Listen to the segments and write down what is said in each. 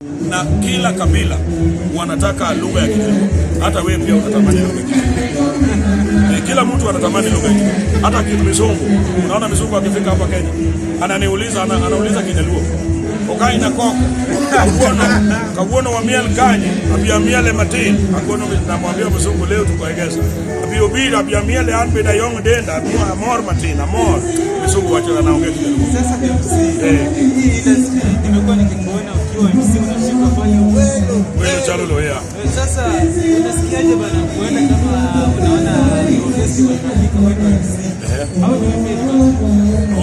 Na kila kabila wanataka lugha ya Kijaluo. Hata wewe pia unatamani lugha ya Kijaluo. Kila mtu anatamani lugha ya Kijaluo. Hata mizungu, unaona mizungu akifika hapa Kenya, anauliza Kijaluo. Okai na koko. Kabuono wa miel kanyi, abia miele matin, akono namwambia mzungu leo tukaegeza. Abia obira abia miele anbe da yong denda, abia amor matin, amor. Mzungu wacha anaongea Kijaluo. Sasa hii industry nimekuwa nikikuona ukiwa MC unashika pale wewe chalo loea. Sasa unasikiaje bana kuenda kama unaona festival inafika wewe MC?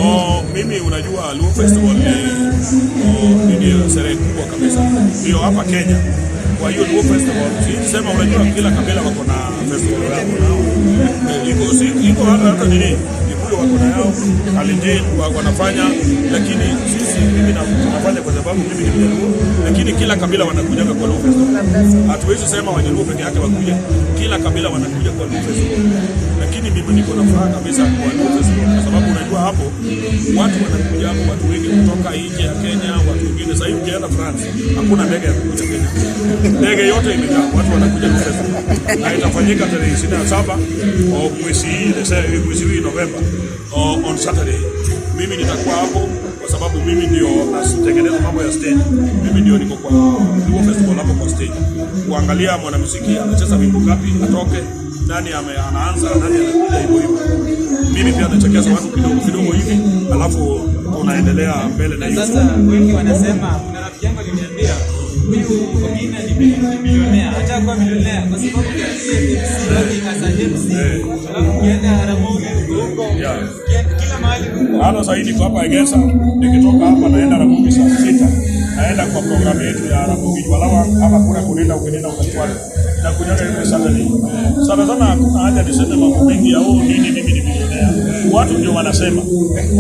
Au mimi unajua Luo Festival ni sherehe kubwa kabisa. Ndio hapa Kenya. Kwa hiyo Luo Festival sema unajua kila kabila wako na festival yao. Iko hata nini? Wako na yao Kalenjin wanafanya, lakini sisi mimi nafanya kwa sababu mimi ni Mjaluo, lakini kila kabila wanakuja kwa Luo Festival. Hatuwezi sema Wajaluo peke yake wakuja, kila kabila wanakuja kwa Luo Festival. Lakini mimi niko na furaha kabisa kwa Luo Festival kwa sababu unajua hapo watu wanakuja hapo, watu wengi kutoka nje ya Kenya, watu wengine. Sasa hivi ukienda France hakuna ndege ya kuja Kenya, ndege yote imejaa, watu wanakuja Luo Festival. Na itafanyika tarehe 27 mwezi huu Novemba. On Saturday mimi nitakuwa hapo kwa sababu mimi ndio natengeneza mambo ya stage. Mimi ndio niko kwa Luo Festival hapo kwa stage, kuangalia mwanamuziki anacheza wimbo ngapi, atoke nani anaanza, nani anakuja, hivyo. Mimi pia nachekesha watu kidogo hivi, alafu tunaendelea mbele na hiyo. Sasa wengi wanasema, kuna rafiki yangu aliniambia huyu wengine ni milionea, acha kwa milionea kwa sababu ya kasa MC. Alafu kienda Haramogi huko kila mahali hata zaidi kwa hapa Egesa. Nikitoka hapa naenda Haramogi saa 6, naenda kwa programu yetu ya Haramogi walawa hapa kuna kunenda ukachwani na kunyaka ile Saturday. Sana hakuna haja niseme mambo mengi au nini, mimi ni milionea. Watu ndio wanasema.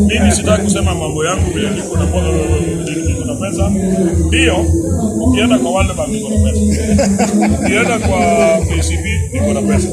Mimi sitaki kusema mambo yangu vile niko na pesa. Ndio ukienda kwa wale bangi niko na pesa. Ukienda kwa KCB niko na pesa.